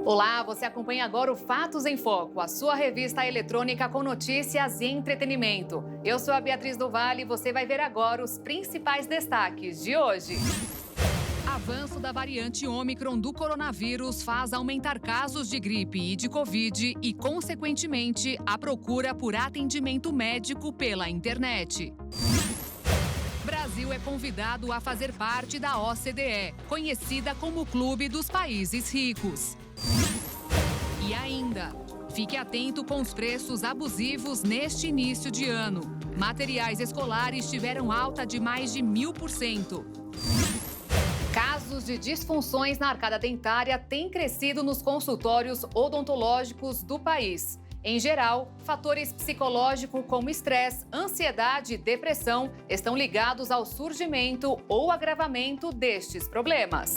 Olá, você acompanha agora o Fatos em Foco, a sua revista eletrônica com notícias e entretenimento. Eu sou a Beatriz do Vale e você vai ver agora os principais destaques de hoje. Avanço da variante Ômicron do coronavírus faz aumentar casos de gripe e de Covid e, consequentemente, a procura por atendimento médico pela internet. Brasil é convidado a fazer parte da OCDE, conhecida como o Clube dos Países Ricos. E ainda, fique atento com os preços abusivos neste início de ano. Materiais escolares tiveram alta de mais de 1000%. Casos de disfunções na arcada dentária têm crescido nos consultórios odontológicos do país. Em geral, fatores psicológicos como estresse, ansiedade e depressão estão ligados ao surgimento ou agravamento destes problemas.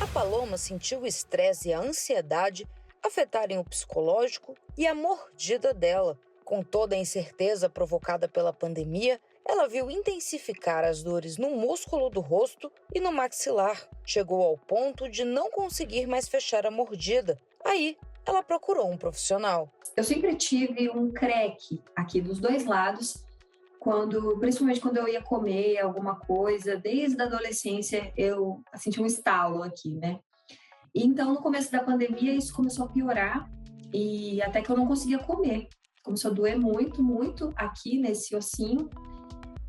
A Paloma sentiu o estresse e a ansiedade afetarem o psicológico e a mordida dela. Com toda a incerteza provocada pela pandemia, ela viu intensificar as dores no músculo do rosto e no maxilar. Chegou ao ponto de não conseguir mais fechar a mordida. Aí, ela procurou um profissional. Eu sempre tive um creque aqui dos dois lados, principalmente quando eu ia comer alguma coisa, desde a adolescência eu senti um estalo aqui, né? E então, no começo da pandemia, isso começou a piorar e até que eu não conseguia comer. Começou a doer muito, muito aqui nesse ossinho.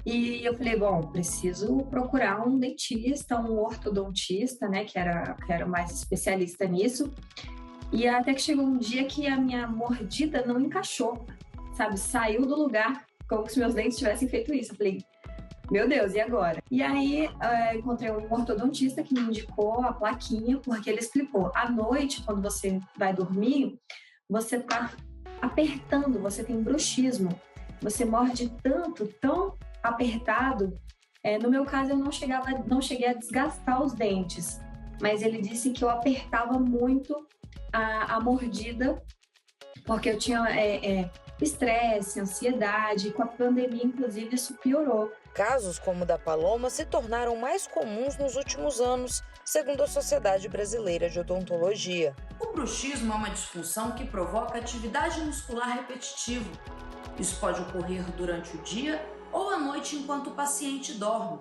E eu falei, bom, preciso procurar um dentista, um ortodontista, né, que era mais especialista nisso. E até que chegou um dia que a minha mordida não encaixou, sabe? Saiu do lugar, como se meus dentes tivessem feito isso. Eu falei, meu Deus, e agora? E aí, encontrei um ortodontista que me indicou a plaquinha, porque ele explicou, à noite, quando você vai dormir, você tá apertando, você tem bruxismo. Você morde tanto, tão apertado. No meu caso, eu não cheguei a desgastar os dentes, mas ele disse que eu apertava muito a mordida, porque eu tinha estresse, ansiedade, e com a pandemia, inclusive, isso piorou. Casos como o da Paloma se tornaram mais comuns nos últimos anos, segundo a Sociedade Brasileira de Odontologia. O bruxismo é uma disfunção que provoca atividade muscular repetitiva. Isso pode ocorrer durante o dia ou à noite enquanto o paciente dorme.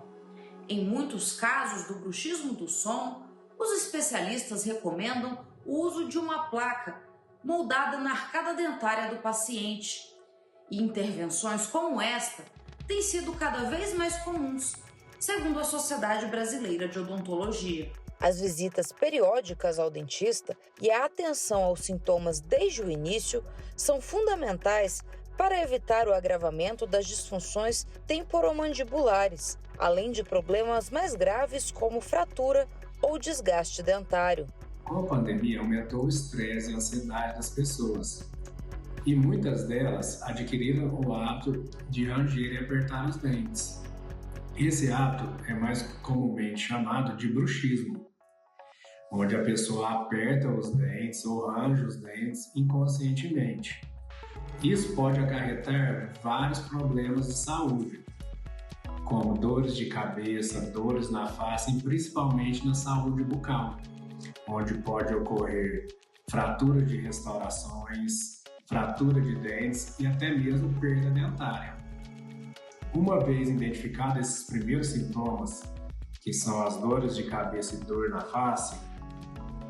Em muitos casos do bruxismo do sono, os especialistas recomendam o uso de uma placa moldada na arcada dentária do paciente. E intervenções como esta têm sido cada vez mais comuns, segundo a Sociedade Brasileira de Odontologia. As visitas periódicas ao dentista e a atenção aos sintomas desde o início são fundamentais para evitar o agravamento das disfunções temporomandibulares, além de problemas mais graves como fratura ou desgaste dentário. Com a pandemia, aumentou o estresse e a ansiedade das pessoas. E muitas delas adquiriram o hábito de ranger e apertar os dentes. Esse hábito é mais comumente chamado de bruxismo, onde a pessoa aperta os dentes ou range os dentes inconscientemente. Isso pode acarretar vários problemas de saúde, como dores de cabeça, dores na face e principalmente na saúde bucal, onde pode ocorrer fratura de restaurações, fratura de dentes e até mesmo perda dentária. Uma vez identificados esses primeiros sintomas, que são as dores de cabeça e dor na face,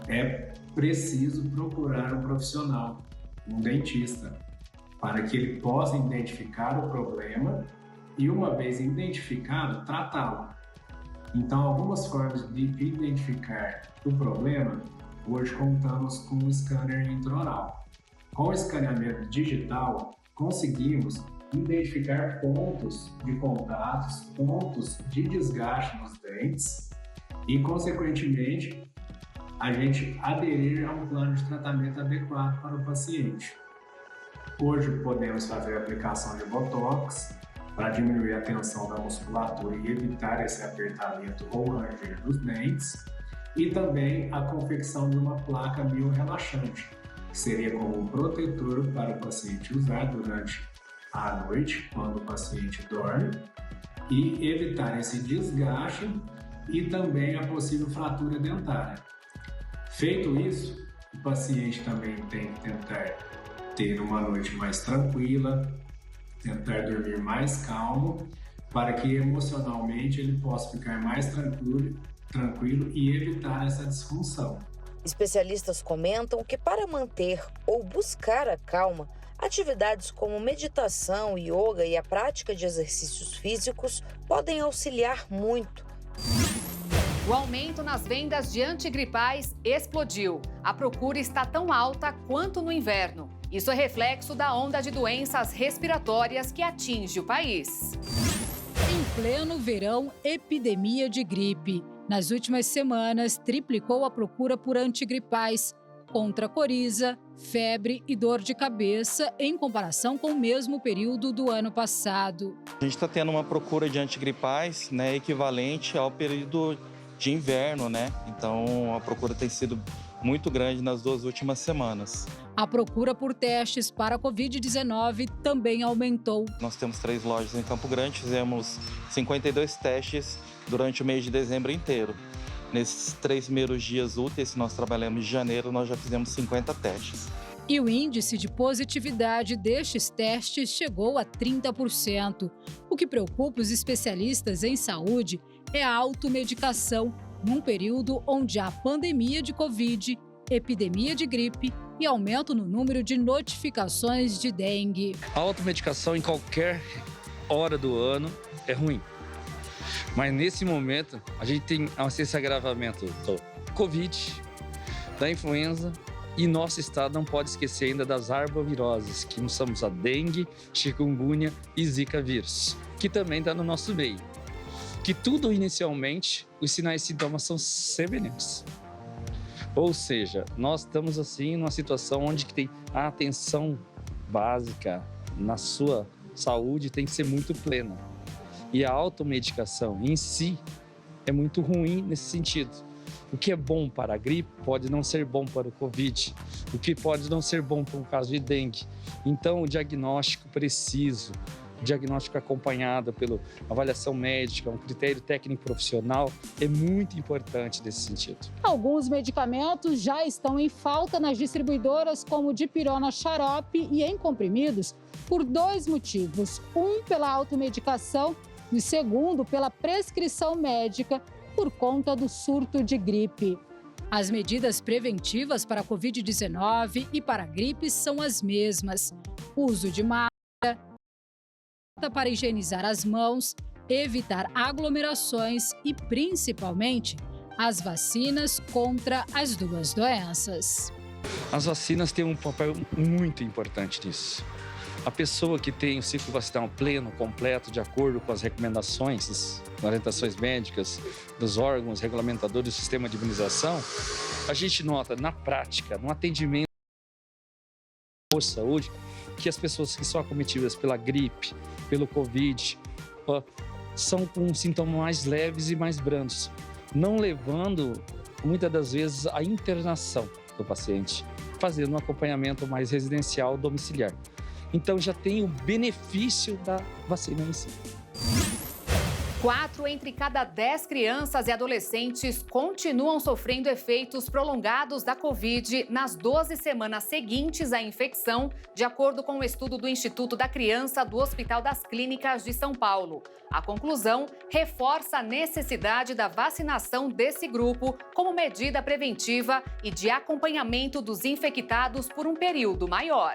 é preciso procurar um profissional, um dentista, para que ele possa identificar o problema e, uma vez identificado, tratá-lo. Então, algumas formas de identificar o problema, hoje contamos com o scanner intraoral. Com o escaneamento digital, conseguimos identificar pontos de contatos, pontos de desgaste nos dentes e, consequentemente, a gente aderir a um plano de tratamento adequado para o paciente. Hoje podemos fazer a aplicação de Botox para diminuir a tensão da musculatura e evitar esse apertamento ou ranger dos dentes, e também a confecção de uma placa miorrelaxante, que seria como um protetor para o paciente usar durante a noite, quando o paciente dorme, e evitar esse desgaste e também a possível fratura dentária. Feito isso, O paciente também tem que tentar ter uma noite mais tranquila, tentar dormir mais calmo, para que emocionalmente ele possa ficar mais tranquilo e evitar essa disfunção. Especialistas comentam que para manter ou buscar a calma, atividades como meditação, yoga e a prática de exercícios físicos podem auxiliar muito. O aumento nas vendas de antigripais explodiu. A procura está tão alta quanto no inverno. Isso é reflexo da onda de doenças respiratórias que atinge o país. Em pleno verão, epidemia de gripe. Nas últimas semanas, triplicou a procura por antigripais contra coriza, febre e dor de cabeça em comparação com o mesmo período do ano passado. A gente está tendo uma procura de antigripais, equivalente ao período de inverno, Então a procura tem sido muito grande nas 2 últimas semanas. A procura por testes para a Covid-19 também aumentou. Nós temos 3 lojas em Campo Grande, fizemos 52 testes durante o mês de dezembro inteiro. Nesses 3 primeiros dias úteis que nós trabalhamos de janeiro, nós já fizemos 50 testes. E o índice de positividade destes testes chegou a 30%. O que preocupa os especialistas em saúde é a automedicação, num período onde há pandemia de Covid, epidemia de gripe e aumento no número de notificações de dengue. A automedicação em qualquer hora do ano é ruim. Mas nesse momento, a gente tem esse agravamento do Covid, da influenza e nosso estado não pode esquecer ainda das arboviroses, que nós somos a dengue, chikungunya e zika vírus, que também está no nosso meio. Que tudo inicialmente, os sinais e sintomas são semelhantes. Ou seja, nós estamos assim numa situação onde tem a atenção básica na sua saúde tem que ser muito plena. E a automedicação em si é muito ruim nesse sentido. O que é bom para a gripe pode não ser bom para o Covid, o que pode não ser bom para um caso de dengue. Então, o diagnóstico preciso, o diagnóstico acompanhado pela avaliação médica, um critério técnico profissional, é muito importante nesse sentido. Alguns medicamentos já estão em falta nas distribuidoras, como dipirona xarope e em comprimidos, por 2 motivos. Um, pela automedicação, e segundo, pela prescrição médica, por conta do surto de gripe. As medidas preventivas para a Covid-19 e para a gripe são as mesmas. Uso de máscara, para higienizar as mãos, evitar aglomerações e, principalmente, as vacinas contra as 2 doenças. As vacinas têm um papel muito importante nisso. A pessoa que tem o ciclo vacinal pleno, completo, de acordo com as recomendações, as orientações médicas dos órgãos regulamentadores do sistema de imunização, a gente nota na prática, no atendimento de saúde, que as pessoas que são acometidas pela gripe, pelo Covid, são com sintomas mais leves e mais brandos, não levando, muitas das vezes, à internação do paciente, fazendo um acompanhamento mais residencial domiciliar. Então já tem o benefício da vacina em si. 4 entre cada 10 crianças e adolescentes continuam sofrendo efeitos prolongados da Covid nas 12 semanas seguintes à infecção, de acordo com o estudo do Instituto da Criança do Hospital das Clínicas de São Paulo. A conclusão reforça a necessidade da vacinação desse grupo como medida preventiva e de acompanhamento dos infectados por um período maior.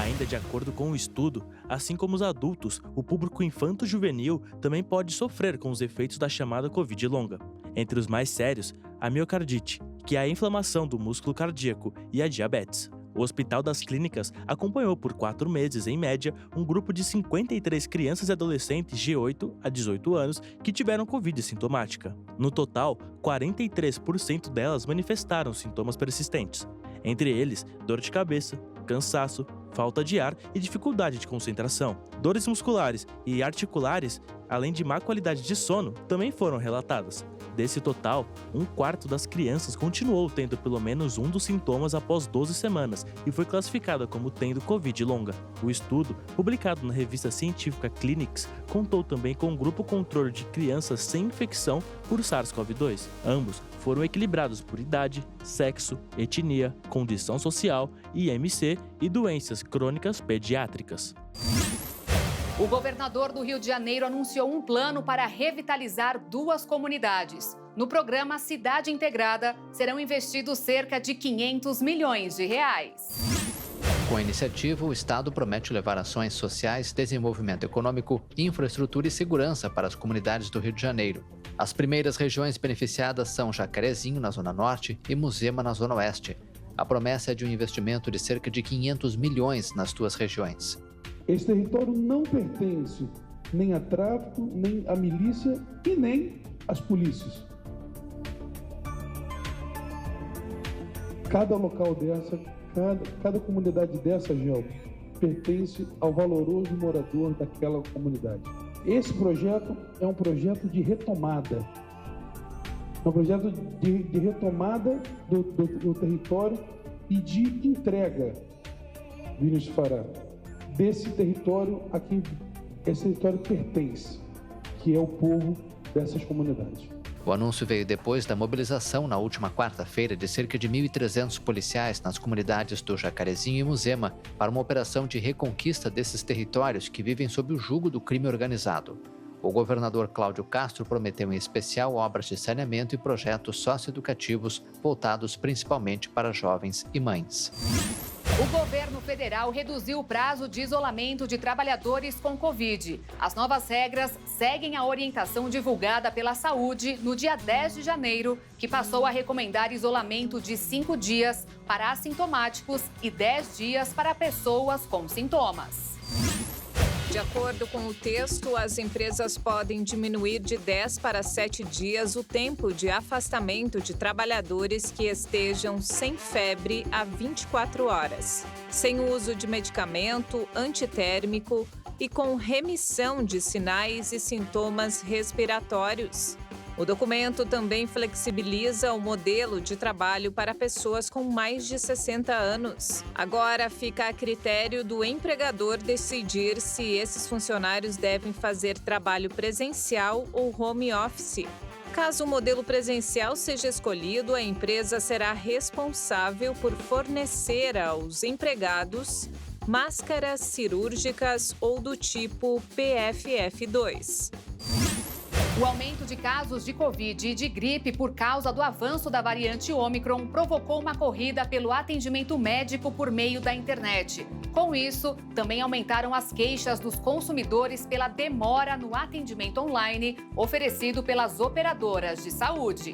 Ainda de acordo com o estudo, assim como os adultos, o público infanto-juvenil também pode sofrer com os efeitos da chamada Covid longa. Entre os mais sérios, a miocardite, que é a inflamação do músculo cardíaco, e a diabetes. O Hospital das Clínicas acompanhou por 4 meses, em média, um grupo de 53 crianças e adolescentes de 8 a 18 anos que tiveram Covid sintomática. No total, 43% delas manifestaram sintomas persistentes. Entre eles, dor de cabeça, cansaço, falta de ar e dificuldade de concentração. Dores musculares e articulares, além de má qualidade de sono, também foram relatadas. Desse total, 1/4 das crianças continuou tendo pelo menos um dos sintomas após 12 semanas e foi classificada como tendo Covid longa. O estudo, publicado na revista científica Clinics, contou também com um grupo controle de crianças sem infecção por SARS-CoV-2. Ambos foram equilibrados por idade, sexo, etnia, condição social, IMC e doenças crônicas pediátricas. O governador do Rio de Janeiro anunciou um plano para revitalizar 2 comunidades. No programa Cidade Integrada, serão investidos cerca de 500 milhões de reais. Com a iniciativa, o Estado promete levar ações sociais, desenvolvimento econômico, infraestrutura e segurança para as comunidades do Rio de Janeiro. As primeiras regiões beneficiadas são Jacarezinho, na Zona Norte, e Muzema, na Zona Oeste. A promessa é de um investimento de cerca de 500 milhões nas 2 regiões. Esse território não pertence nem a tráfico, nem à milícia e nem às polícias. Cada local dessa, cada comunidade dessa, Gel, pertence ao valoroso morador daquela comunidade. Esse projeto é um projeto de retomada. É um projeto de retomada do território e de entrega, Vinícius Fará, desse território a quem esse território pertence, que é o povo dessas comunidades. O anúncio veio depois da mobilização na última quarta-feira de cerca de 1.300 policiais nas comunidades do Jacarezinho e Muzema para uma operação de reconquista desses territórios que vivem sob o jugo do crime organizado. O governador Cláudio Castro prometeu em especial obras de saneamento e projetos socioeducativos voltados principalmente para jovens e mães. O governo federal reduziu o prazo de isolamento de trabalhadores com Covid. As novas regras seguem a orientação divulgada pela Saúde no dia 10 de janeiro, que passou a recomendar isolamento de 5 dias para assintomáticos e 10 dias para pessoas com sintomas. De acordo com o texto, as empresas podem diminuir de 10 para 7 dias o tempo de afastamento de trabalhadores que estejam sem febre a 24 horas, sem uso de medicamento antitérmico e com remissão de sinais e sintomas respiratórios. O documento também flexibiliza o modelo de trabalho para pessoas com mais de 60 anos. Agora fica a critério do empregador decidir se esses funcionários devem fazer trabalho presencial ou home office. Caso o modelo presencial seja escolhido, a empresa será responsável por fornecer aos empregados máscaras cirúrgicas ou do tipo PFF2. O aumento de casos de Covid e de gripe por causa do avanço da variante Ômicron provocou uma corrida pelo atendimento médico por meio da internet. Com isso, também aumentaram as queixas dos consumidores pela demora no atendimento online oferecido pelas operadoras de saúde.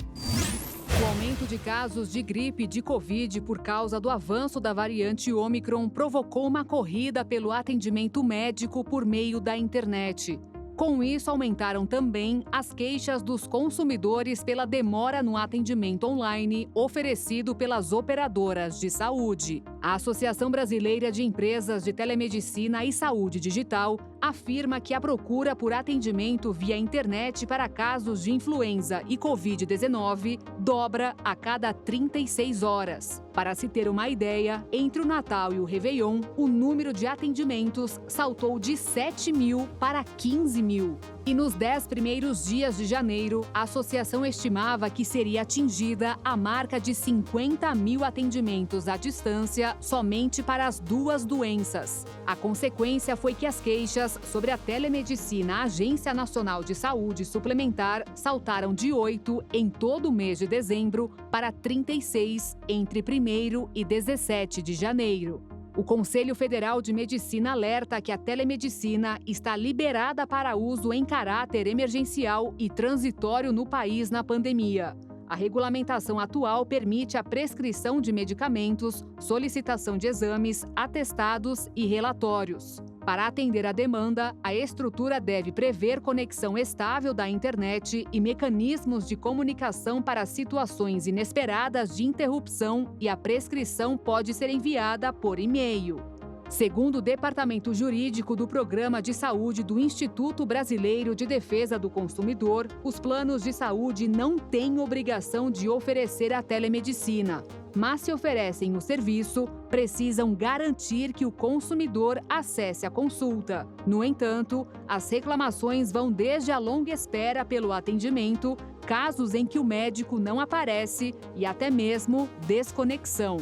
O aumento de casos de gripe e de Covid por causa do avanço da variante Ômicron provocou uma corrida pelo atendimento médico por meio da internet. Com isso, aumentaram também as queixas dos consumidores pela demora no atendimento online oferecido pelas operadoras de saúde. A Associação Brasileira de Empresas de Telemedicina e Saúde Digital afirma que a procura por atendimento via internet para casos de influenza e Covid-19 dobra a cada 36 horas. Para se ter uma ideia, entre o Natal e o Réveillon, o número de atendimentos saltou de 7 mil para 15 mil. E nos 10 primeiros dias de janeiro, a associação estimava que seria atingida a marca de 50 mil atendimentos à distância somente para as 2 doenças. A consequência foi que as queixas sobre a telemedicina à Agência Nacional de Saúde Suplementar saltaram de 8 em todo o mês de dezembro para 36 entre 1º e 17 de janeiro. O Conselho Federal de Medicina alerta que a telemedicina está liberada para uso em caráter emergencial e transitório no país na pandemia. A regulamentação atual permite a prescrição de medicamentos, solicitação de exames, atestados e relatórios. Para atender a demanda, a estrutura deve prever conexão estável da internet e mecanismos de comunicação para situações inesperadas de interrupção, e a prescrição pode ser enviada por e-mail. Segundo o Departamento Jurídico do Programa de Saúde do Instituto Brasileiro de Defesa do Consumidor, os planos de saúde não têm obrigação de oferecer a telemedicina, mas se oferecem o serviço, precisam garantir que o consumidor acesse a consulta. No entanto, as reclamações vão desde a longa espera pelo atendimento, casos em que o médico não aparece e até mesmo desconexão.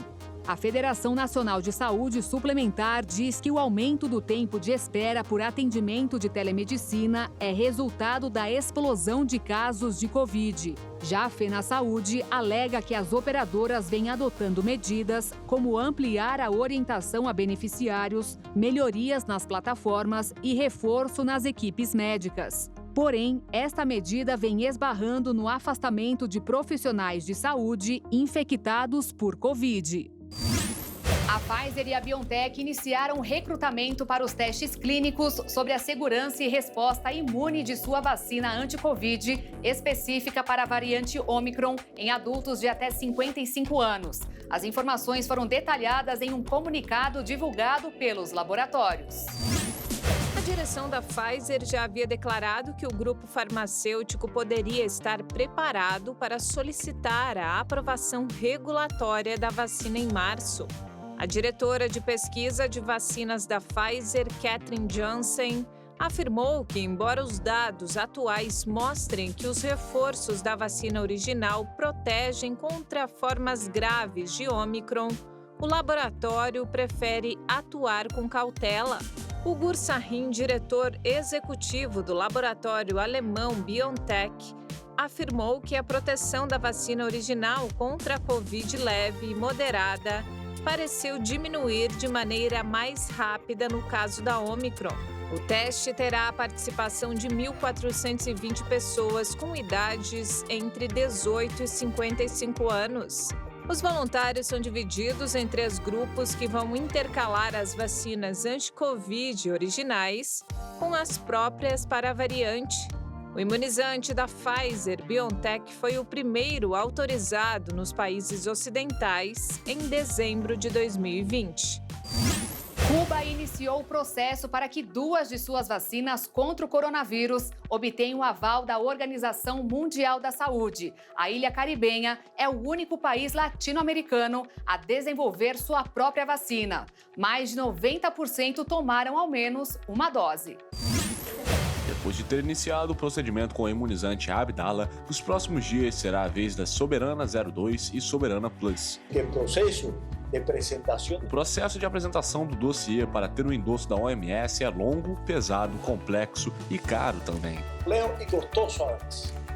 A Federação Nacional de Saúde Suplementar diz que o aumento do tempo de espera por atendimento de telemedicina é resultado da explosão de casos de Covid. Já a FenaSaúde alega que as operadoras vêm adotando medidas como ampliar a orientação a beneficiários, melhorias nas plataformas e reforço nas equipes médicas. Porém, esta medida vem esbarrando no afastamento de profissionais de saúde infectados por Covid. A Pfizer e a BioNTech iniciaram recrutamento para os testes clínicos sobre a segurança e resposta imune de sua vacina anti-Covid específica para a variante Omicron em adultos de até 55 anos. As informações foram detalhadas em um comunicado divulgado pelos laboratórios. A direção da Pfizer já havia declarado que o grupo farmacêutico poderia estar preparado para solicitar a aprovação regulatória da vacina em março. A diretora de pesquisa de vacinas da Pfizer, Catherine Jansen, afirmou que, embora os dados atuais mostrem que os reforços da vacina original protegem contra formas graves de Omicron, o laboratório prefere atuar com cautela. O Gur Sahin, diretor executivo do laboratório alemão BioNTech, afirmou que a proteção da vacina original contra a Covid leve e moderada pareceu diminuir de maneira mais rápida no caso da Omicron. O teste terá a participação de 1.420 pessoas com idades entre 18 e 55 anos. Os voluntários são divididos em 3 grupos que vão intercalar as vacinas anti-Covid originais com as próprias para a variante. O imunizante da Pfizer-BioNTech foi o primeiro autorizado nos países ocidentais em dezembro de 2020. Cuba iniciou o processo para que 2 de suas vacinas contra o coronavírus obtenham o aval da Organização Mundial da Saúde. A ilha caribenha é o único país latino-americano a desenvolver sua própria vacina. Mais de 90% tomaram ao menos uma dose. Depois de ter iniciado o procedimento com o imunizante Abdala, nos próximos dias será a vez da Soberana 02 e Soberana Plus. O processo de apresentação do dossiê para ter o endosso da OMS é longo, pesado, complexo e caro também.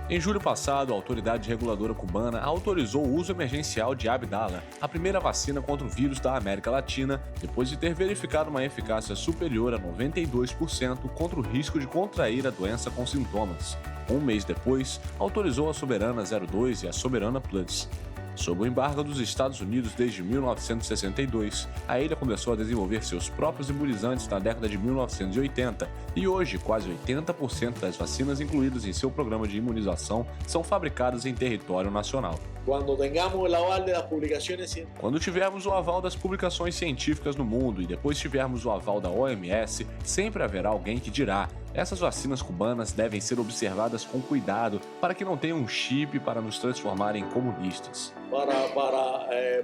Em julho passado, a autoridade reguladora cubana autorizou o uso emergencial de Abdala, a primeira vacina contra o vírus da América Latina, depois de ter verificado uma eficácia superior a 92% contra o risco de contrair a doença com sintomas. Um mês depois, autorizou a Soberana 02 e a Soberana Plus. Sob o embargo dos Estados Unidos desde 1962, a ilha começou a desenvolver seus próprios imunizantes na década de 1980 e hoje quase 80% das vacinas incluídas em seu programa de imunização são fabricadas em território nacional. Quando tivermos o aval das publicações científicas no mundo e depois tivermos o aval da OMS, sempre haverá alguém que dirá: essas vacinas cubanas devem ser observadas com cuidado para que não tenham um chip para nos transformar em comunistas.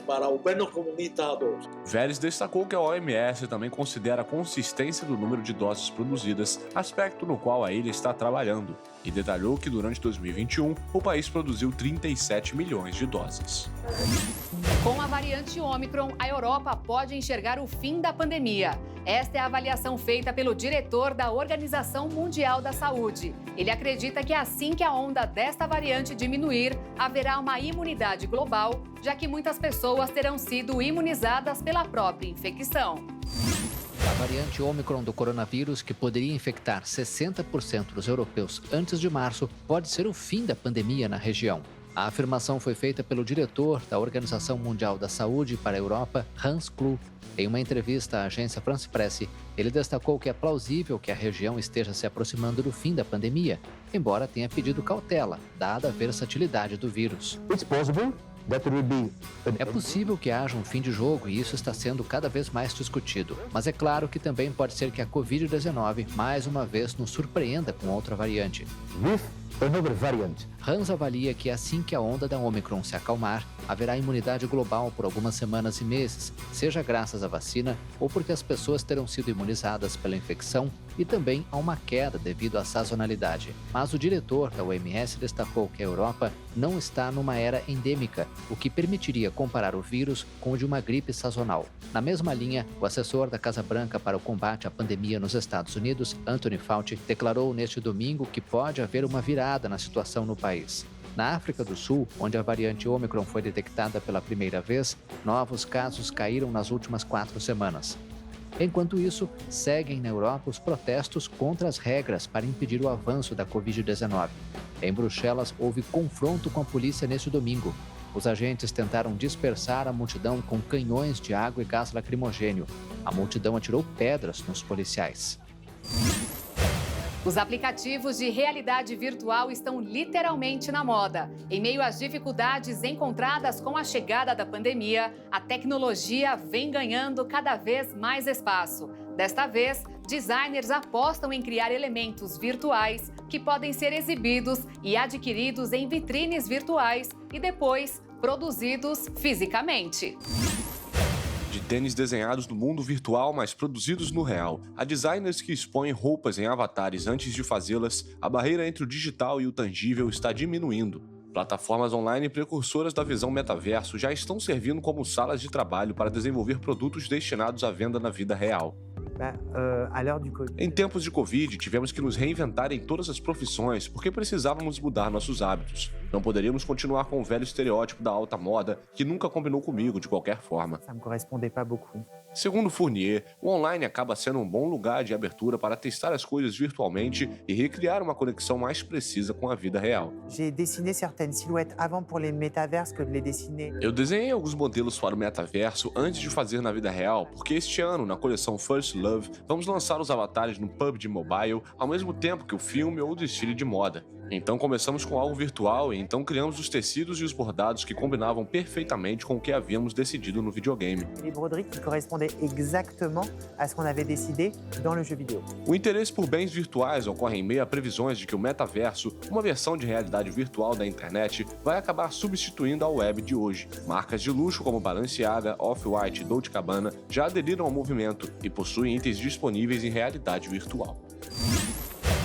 Para o governo comunista. Vélez destacou que a OMS também considera a consistência do número de doses produzidas, aspecto no qual a ilha está trabalhando, e detalhou que durante 2021 o país produziu 37 milhões de doses. Com a variante Omicron, a Europa pode enxergar o fim da pandemia. Esta é a avaliação feita pelo diretor da Organização Mundial da Saúde. Ele acredita que assim que a onda desta variante diminuir, haverá uma imunidade global, já que muitas pessoas terão sido imunizadas pela própria infecção. A variante Omicron do coronavírus, que poderia infectar 60% dos europeus antes de março, pode ser o fim da pandemia na região. A afirmação foi feita pelo diretor da Organização Mundial da Saúde para a Europa, Hans Kluh. Em uma entrevista à agência France Presse, ele destacou que é plausível que a região esteja se aproximando do fim da pandemia, embora tenha pedido cautela, dada a versatilidade do vírus. É possível que haja um fim de jogo e isso está sendo cada vez mais discutido. Mas é claro que também pode ser que a Covid-19 mais uma vez nos surpreenda com outra variante. Hans avalia que assim que a onda da Omicron se acalmar, haverá imunidade global por algumas semanas e meses, seja graças à vacina ou porque as pessoas terão sido imunizadas pela infecção e também a uma queda devido à sazonalidade. Mas o diretor da OMS destacou que a Europa não está numa era endêmica, o que permitiria comparar o vírus com o de uma gripe sazonal. Na mesma linha, o assessor da Casa Branca para o combate à pandemia nos Estados Unidos, Anthony Fauci, declarou neste domingo que pode haver uma virada na situação no país. Na África do Sul, onde a variante Omicron foi detectada pela primeira vez, novos casos caíram nas últimas 4 semanas. Enquanto isso, seguem na Europa os protestos contra as regras para impedir o avanço da Covid-19. Em Bruxelas, houve confronto com a polícia neste domingo. Os agentes tentaram dispersar a multidão com canhões de água e gás lacrimogênio. A multidão atirou pedras nos policiais. Os aplicativos de realidade virtual estão literalmente na moda. Em meio às dificuldades encontradas com a chegada da pandemia, a tecnologia vem ganhando cada vez mais espaço. Desta vez, designers apostam em criar elementos virtuais que podem ser exibidos e adquiridos em vitrines virtuais e depois produzidos fisicamente. De tênis desenhados no mundo virtual, mas produzidos no real, a designers que expõem roupas em avatares antes de fazê-las, a barreira entre o digital e o tangível está diminuindo. Plataformas online precursoras da visão metaverso já estão servindo como salas de trabalho para desenvolver produtos destinados à venda na vida real. Em tempos de Covid, tivemos que nos reinventar em todas as profissões porque precisávamos mudar nossos hábitos. Não poderíamos continuar com o velho estereótipo da alta moda que nunca combinou comigo de qualquer forma. Segundo Fournier, o online acaba sendo um bom lugar de abertura para testar as coisas virtualmente e recriar uma conexão mais precisa com a vida real. Eu desenhei alguns modelos para o metaverso antes de fazer na vida real, porque este ano, na coleção First Love, vamos lançar os avatares no PUBG Mobile ao mesmo tempo que o filme ou o desfile de moda. Então começamos com algo virtual e então criamos os tecidos e os bordados que combinavam perfeitamente com o que havíamos decidido no videogame. O interesse por bens virtuais ocorre em meio a previsões de que o metaverso, uma versão de realidade virtual da internet, vai acabar substituindo a web de hoje. Marcas de luxo como Balenciaga, Off-White e Dolce & Gabbana já aderiram ao movimento e possuem itens disponíveis em realidade virtual.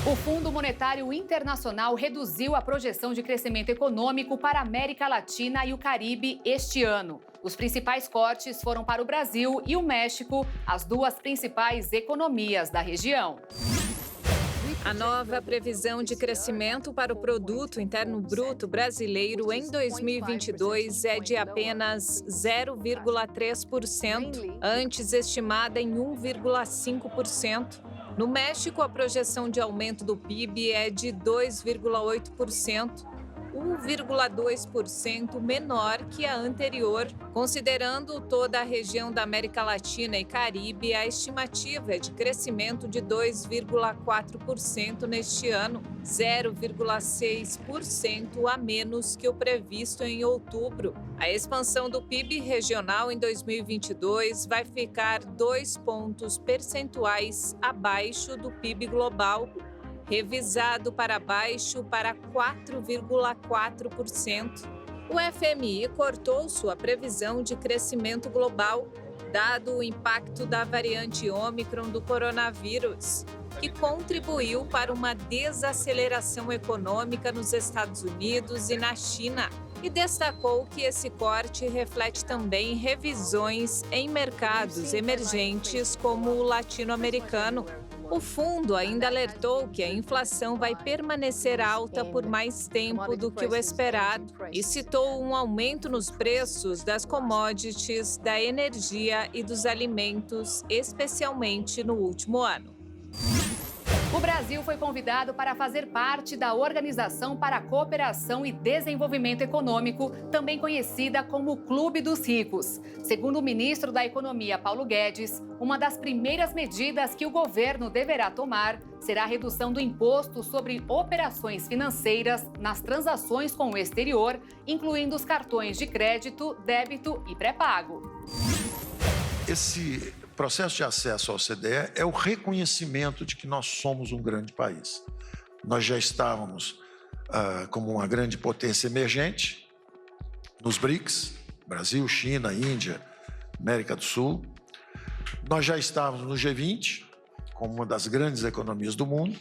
O Fundo Monetário Internacional reduziu a projeção de crescimento econômico para a América Latina e o Caribe este ano. Os principais cortes foram para o Brasil e o México, as duas principais economias da região. A nova previsão de crescimento para o Produto Interno Bruto brasileiro em 2022 é de apenas 0,3%, antes estimada em 1,5%. No México, a projeção de aumento do PIB é de 2,8%, 1,2% menor que a anterior. Considerando toda a região da América Latina e Caribe, a estimativa é de crescimento de 2,4% neste ano, 0,6% a menos que o previsto em outubro. A expansão do PIB regional em 2022 vai ficar 2 pontos percentuais abaixo do PIB global, revisado para baixo para 4,4%. O FMI cortou sua previsão de crescimento global, dado o impacto da variante Ômicron do coronavírus, que contribuiu para uma desaceleração econômica nos Estados Unidos e na China, e destacou que esse corte reflete também revisões em mercados emergentes como o latino-americano. O fundo ainda alertou que a inflação vai permanecer alta por mais tempo do que o esperado e citou um aumento nos preços das commodities, da energia e dos alimentos, especialmente no último ano. O Brasil foi convidado para fazer parte da Organização para a Cooperação e Desenvolvimento Econômico, também conhecida como Clube dos Ricos. Segundo o ministro da Economia, Paulo Guedes, uma das primeiras medidas que o governo deverá tomar será a redução do imposto sobre operações financeiras nas transações com o exterior, incluindo os cartões de crédito, débito e pré-pago. Esse processo de acesso ao OCDE é o reconhecimento de que nós somos um grande país. Nós já estávamos como uma grande potência emergente nos BRICS, Brasil, China, Índia, América do Sul. Nós já estávamos no G20, como uma das grandes economias do mundo,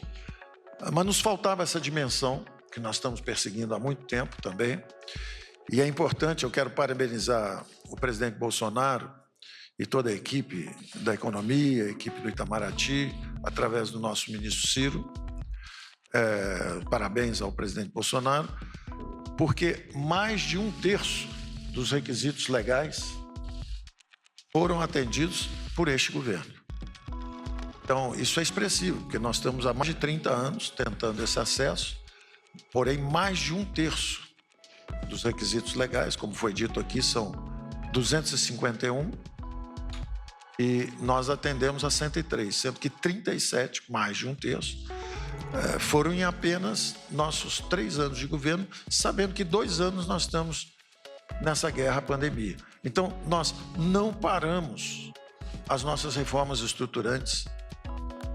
mas nos faltava essa dimensão que nós estamos perseguindo há muito tempo também. E é importante, eu quero parabenizar o presidente Bolsonaro e toda a equipe da economia, a equipe do Itamaraty, através do nosso ministro Ciro. Parabéns ao presidente Bolsonaro, porque mais de 1/3 dos requisitos legais foram atendidos por este governo. Então, isso é expressivo, porque nós estamos há mais de 30 anos tentando esse acesso, porém, mais de 1/3 dos requisitos legais, como foi dito aqui, são 251, e nós atendemos a 103, sendo que 37, mais de 1/3, foram em apenas nossos 3 anos de governo, sabendo que 2 anos nós estamos nessa guerra à pandemia. Então, nós não paramos as nossas reformas estruturantes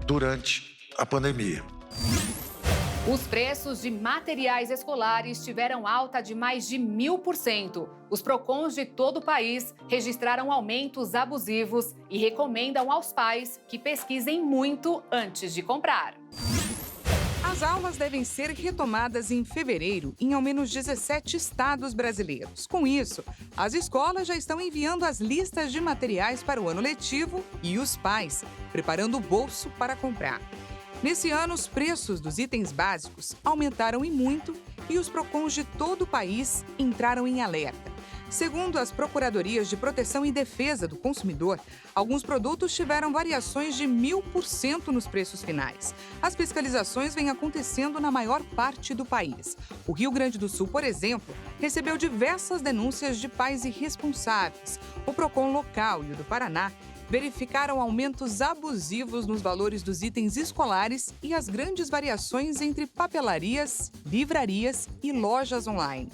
durante a pandemia. Os preços de materiais escolares tiveram alta de mais de 1000%. Os PROCONs de todo o país registraram aumentos abusivos e recomendam aos pais que pesquisem muito antes de comprar. As aulas devem ser retomadas em fevereiro em ao menos 17 estados brasileiros. Com isso, as escolas já estão enviando as listas de materiais para o ano letivo e os pais preparando o bolso para comprar. Nesse ano, os preços dos itens básicos aumentaram e muito e os PROCONs de todo o país entraram em alerta. Segundo as Procuradorias de Proteção e Defesa do Consumidor, alguns produtos tiveram variações de 1000% nos preços finais. As fiscalizações vêm acontecendo na maior parte do país. O Rio Grande do Sul, por exemplo, recebeu diversas denúncias de pais irresponsáveis. O PROCON local e o do Paraná verificaram aumentos abusivos nos valores dos itens escolares e as grandes variações entre papelarias, livrarias e lojas online.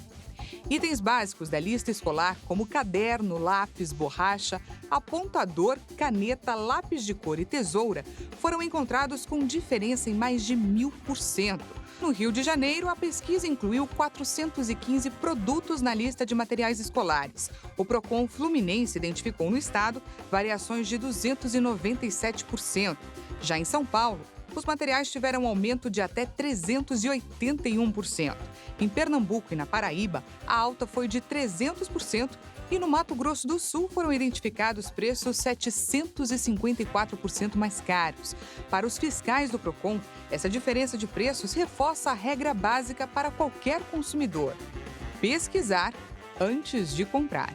Itens básicos da lista escolar, como caderno, lápis, borracha, apontador, caneta, lápis de cor e tesoura, foram encontrados com diferença em mais de 1000%. No Rio de Janeiro, a pesquisa incluiu 415 produtos na lista de materiais escolares. O PROCON Fluminense identificou no estado variações de 297%. Já em São Paulo, os materiais tiveram um aumento de até 381%. Em Pernambuco e na Paraíba, a alta foi de 300% e no Mato Grosso do Sul foram identificados preços 754% mais caros. Para os fiscais do PROCON, essa diferença de preços reforça a regra básica para qualquer consumidor: pesquisar antes de comprar.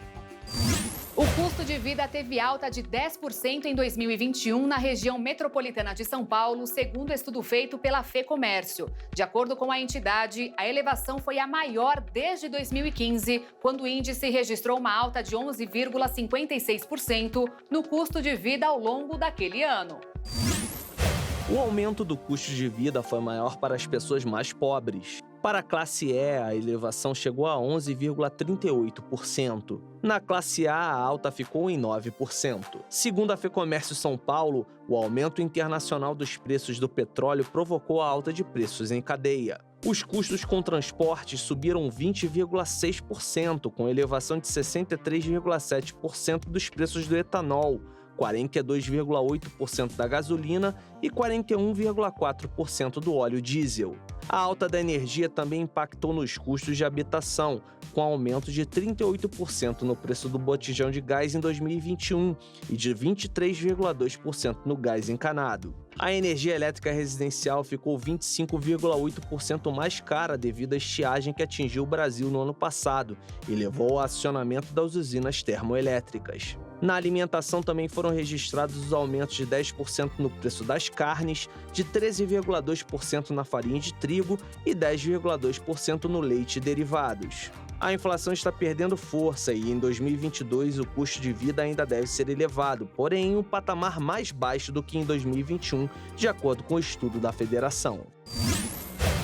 O custo de vida teve alta de 10% em 2021 na região metropolitana de São Paulo, segundo estudo feito pela FEComércio. De acordo com a entidade, a elevação foi a maior desde 2015, quando o índice registrou uma alta de 11,56% no custo de vida ao longo daquele ano. O aumento do custo de vida foi maior para as pessoas mais pobres. Para a classe E, a elevação chegou a 11,38%. Na classe A, a alta ficou em 9%. Segundo a FEComércio São Paulo, o aumento internacional dos preços do petróleo provocou a alta de preços em cadeia. Os custos com transporte subiram 20,6%, com elevação de 63,7% dos preços do etanol, 42,8% da gasolina e 41,4% do óleo diesel. A alta da energia também impactou nos custos de habitação, com aumento de 38% no preço do botijão de gás em 2021 e de 23,2% no gás encanado. A energia elétrica residencial ficou 25,8% mais cara devido à estiagem que atingiu o Brasil no ano passado e levou ao acionamento das usinas termoelétricas. Na alimentação também foram registrados os aumentos de 10% no preço das carnes, de 13,2% na farinha de trigo e 10,2% no leite e derivados. A inflação está perdendo força e em 2022 o custo de vida ainda deve ser elevado, porém em um patamar mais baixo do que em 2021, de acordo com o estudo da Federação.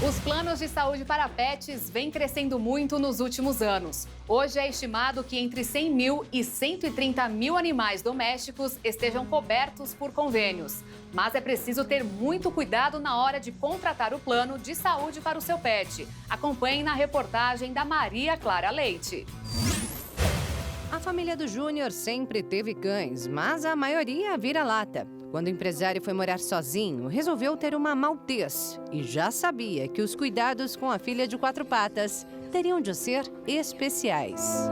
Os planos de saúde para pets vêm crescendo muito nos últimos anos. Hoje é estimado que entre 100 mil e 130 mil animais domésticos estejam cobertos por convênios. Mas é preciso ter muito cuidado na hora de contratar o plano de saúde para o seu pet. Acompanhe na reportagem da Maria Clara Leite. A família do Júnior sempre teve cães, mas a maioria vira-lata. Quando o empresário foi morar sozinho, resolveu ter uma maltês e já sabia que os cuidados com a filha de 4 patas teriam de ser especiais.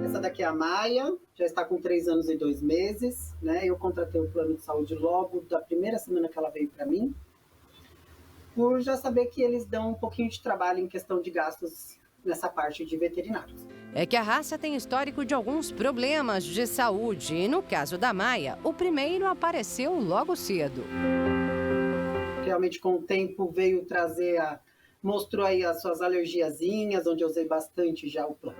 Essa daqui é a Maia, já está com 3 anos e 2 meses, né? Eu contratei o plano de saúde logo da primeira semana que ela veio para mim, por já saber que eles dão um pouquinho de trabalho em questão de gastos nessa parte de veterinários. É que a raça tem histórico de alguns problemas de saúde e, no caso da Maia, o primeiro apareceu logo cedo. Realmente, com o tempo, veio trazer mostrou aí as suas alergiazinhas, onde eu usei bastante já o plano.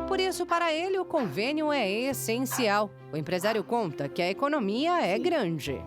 Por isso, para ele, o convênio é essencial. O empresário conta que a economia é grande.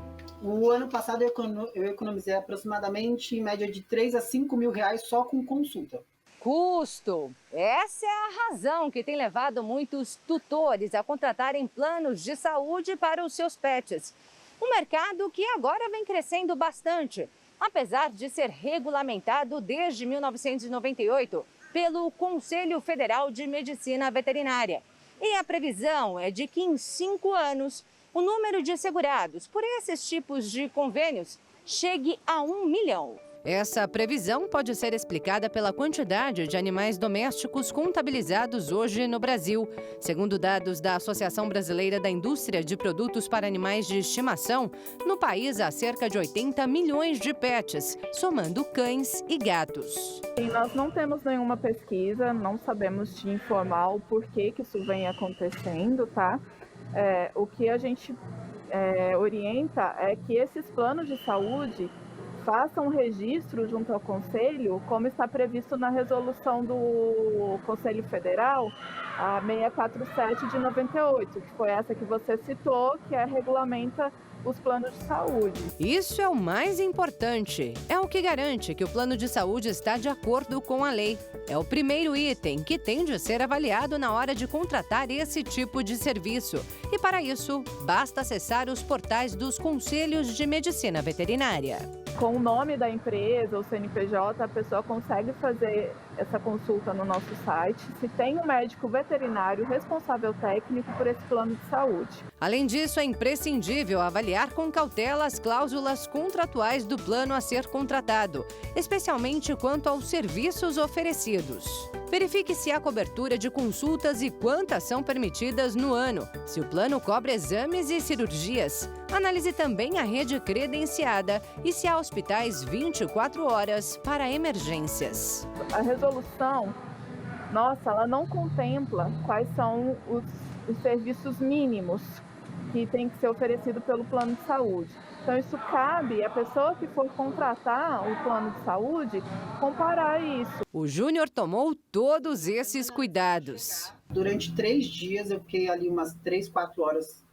O ano passado eu economizei aproximadamente, em média, de 3 a 5 mil reais só com consulta. Custo. Essa é a razão que tem levado muitos tutores a contratarem planos de saúde para os seus pets. Um mercado que agora vem crescendo bastante, apesar de ser regulamentado desde 1998 pelo Conselho Federal de Medicina Veterinária. E a previsão é de que em 5 anos o número de segurados por esses tipos de convênios chegue a 1 milhão. Essa previsão pode ser explicada pela quantidade de animais domésticos contabilizados hoje no Brasil. Segundo dados da Associação Brasileira da Indústria de Produtos para Animais de Estimação, no país há cerca de 80 milhões de pets, somando cães e gatos. Nós não temos nenhuma pesquisa, não sabemos te informar o porquê que isso vem acontecendo, tá? O que a gente orienta é que esses planos de saúde façam registro junto ao Conselho, como está previsto na resolução do Conselho Federal, a 647 de 98, que foi essa que você citou, que regulamenta os planos de saúde. Isso é o mais importante. É o que garante que o plano de saúde está de acordo com a lei. É o primeiro item que tem de ser avaliado na hora de contratar esse tipo de serviço. E para isso, basta acessar os portais dos Conselhos de Medicina Veterinária. Com o nome da empresa ou CNPJ, a pessoa consegue fazer essa consulta no nosso site, se tem um médico veterinário responsável técnico por esse plano de saúde. Além disso, é imprescindível avaliar com cautela as cláusulas contratuais do plano a ser contratado, especialmente quanto aos serviços oferecidos. Verifique se há cobertura de consultas e quantas são permitidas no ano, se o plano cobre exames e cirurgias. Analise também a rede credenciada e se há hospitais 24 horas para emergências. A resolução, ela não contempla quais são os serviços mínimos que tem que ser oferecido pelo plano de saúde. Então, isso cabe à pessoa que for contratar o plano de saúde comparar isso. O Júnior tomou todos esses cuidados. Durante 3 dias, eu fiquei ali umas 3, 4 horas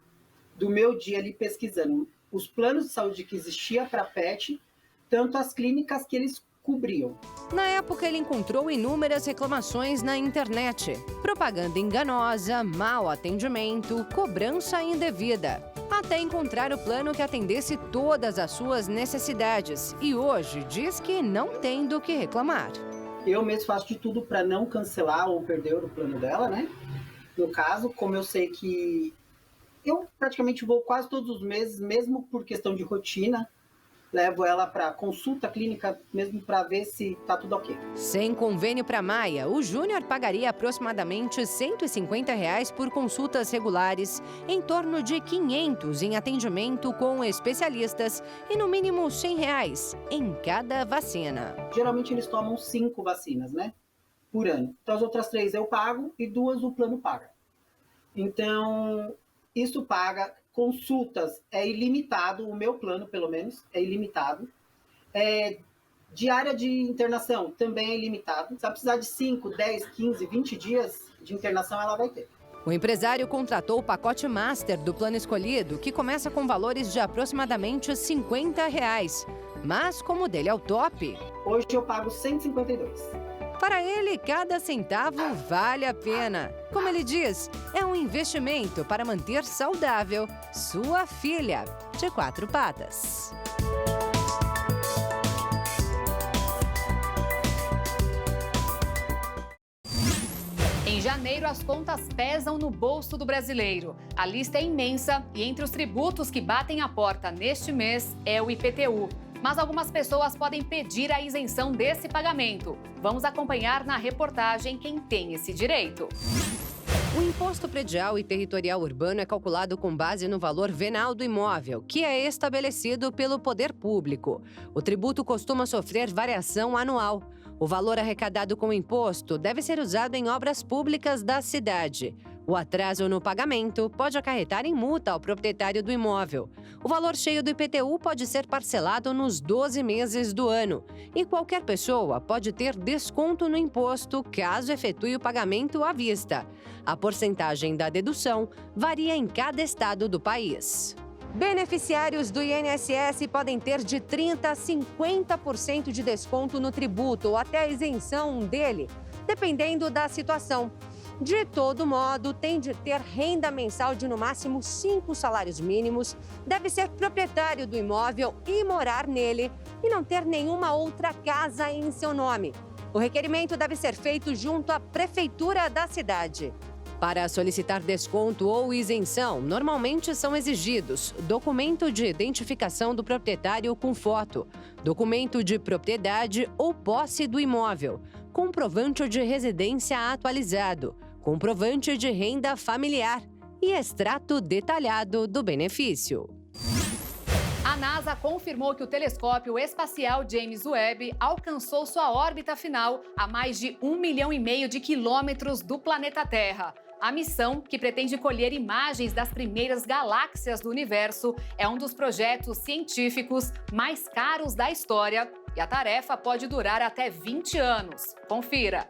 do meu dia ali pesquisando os planos de saúde que existia para pet, tanto as clínicas que eles cobriam. Na época, ele encontrou inúmeras reclamações na internet. Propaganda enganosa, mau atendimento, cobrança indevida. Até encontrar o plano que atendesse todas as suas necessidades. E hoje diz que não tem do que reclamar. Eu mesmo faço de tudo para não cancelar ou perder o plano dela, né? No caso, como eu sei que eu praticamente vou quase todos os meses, mesmo por questão de rotina, levo ela para consulta clínica mesmo para ver se está tudo ok. Sem convênio para Maia, o Júnior pagaria aproximadamente R$ 150 por consultas regulares, em torno de R$ 500 em atendimento com especialistas e no mínimo R$ 100 em cada vacina. Geralmente eles tomam 5 vacinas, né, por ano. Então as outras 3 eu pago e 2 o plano paga. Então isso paga. Consultas é ilimitado, o meu plano, pelo menos, é ilimitado. Diária de internação também é ilimitado. Se ela precisar de 5, 10, 15, 20 dias de internação, ela vai ter. O empresário contratou o pacote Master do plano escolhido, que começa com valores de aproximadamente R$ 50. Mas como o dele é o top... Hoje eu pago 152. Para ele, cada centavo vale a pena. Como ele diz, é um investimento para manter saudável sua filha de 4 patas. Em janeiro, as contas pesam no bolso do brasileiro. A lista é imensa e entre os tributos que batem a porta neste mês é o IPTU. Mas algumas pessoas podem pedir a isenção desse pagamento. Vamos acompanhar na reportagem quem tem esse direito. O imposto predial e territorial urbano é calculado com base no valor venal do imóvel, que é estabelecido pelo poder público. O tributo costuma sofrer variação anual. O valor arrecadado com o imposto deve ser usado em obras públicas da cidade. O atraso no pagamento pode acarretar em multa ao proprietário do imóvel. O valor cheio do IPTU pode ser parcelado nos 12 meses do ano. E qualquer pessoa pode ter desconto no imposto caso efetue o pagamento à vista. A porcentagem da dedução varia em cada estado do país. Beneficiários do INSS podem ter de 30% a 50% de desconto no tributo ou até a isenção dele, dependendo da situação. De todo modo, tem de ter renda mensal de no máximo 5 salários mínimos, deve ser proprietário do imóvel e morar nele e não ter nenhuma outra casa em seu nome. O requerimento deve ser feito junto à prefeitura da cidade. Para solicitar desconto ou isenção, normalmente são exigidos documento de identificação do proprietário com foto, documento de propriedade ou posse do imóvel, comprovante de residência atualizado, comprovante de renda familiar e extrato detalhado do benefício. A NASA confirmou que o telescópio espacial James Webb alcançou sua órbita final a mais de 1,5 milhão de quilômetros do planeta Terra. A missão, que pretende colher imagens das primeiras galáxias do universo, é um dos projetos científicos mais caros da história e a tarefa pode durar até 20 anos. Confira!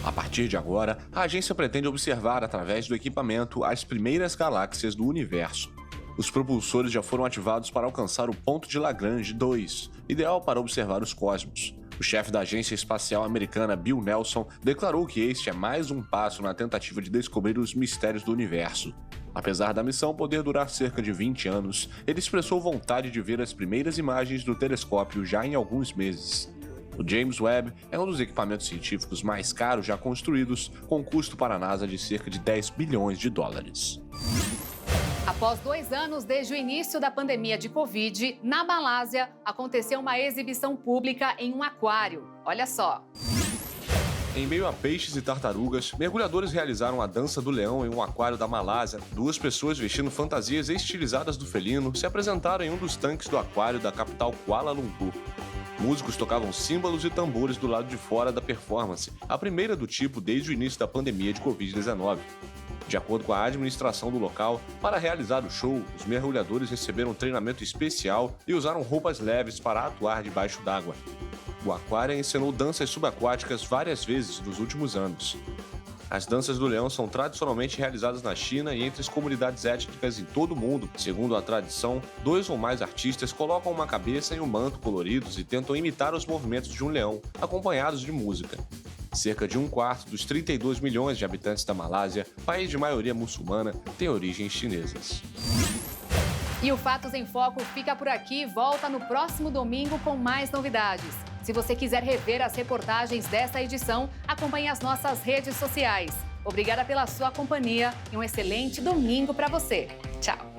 A partir de agora, a agência pretende observar, através do equipamento, as primeiras galáxias do universo. Os propulsores já foram ativados para alcançar o ponto de Lagrange 2, ideal para observar os cosmos. O chefe da Agência Espacial Americana, Bill Nelson, declarou que este é mais um passo na tentativa de descobrir os mistérios do universo. Apesar da missão poder durar cerca de 20 anos, ele expressou vontade de ver as primeiras imagens do telescópio já em alguns meses. O James Webb é um dos equipamentos científicos mais caros já construídos, com custo para a NASA de cerca de 10 bilhões de dólares. Após 2 anos desde o início da pandemia de Covid, na Malásia, aconteceu uma exibição pública em um aquário. Olha só. Em meio a peixes e tartarugas, mergulhadores realizaram a dança do leão em um aquário da Malásia. 2 pessoas vestindo fantasias estilizadas do felino se apresentaram em um dos tanques do aquário da capital Kuala Lumpur. Músicos tocavam símbolos e tambores do lado de fora da performance, a primeira do tipo desde o início da pandemia de Covid-19. De acordo com a administração do local, para realizar o show, os mergulhadores receberam treinamento especial e usaram roupas leves para atuar debaixo d'água. O aquário encenou danças subaquáticas várias vezes nos últimos anos. As danças do leão são tradicionalmente realizadas na China e entre as comunidades étnicas em todo o mundo. Segundo a tradição, 2 ou mais artistas colocam uma cabeça e um manto coloridos e tentam imitar os movimentos de um leão, acompanhados de música. Cerca de 1/4 dos 32 milhões de habitantes da Malásia, país de maioria muçulmana, tem origens chinesas. E o Fatos em Foco fica por aqui e volta no próximo domingo com mais novidades. Se você quiser rever as reportagens desta edição, acompanhe as nossas redes sociais. Obrigada pela sua companhia e um excelente domingo para você. Tchau!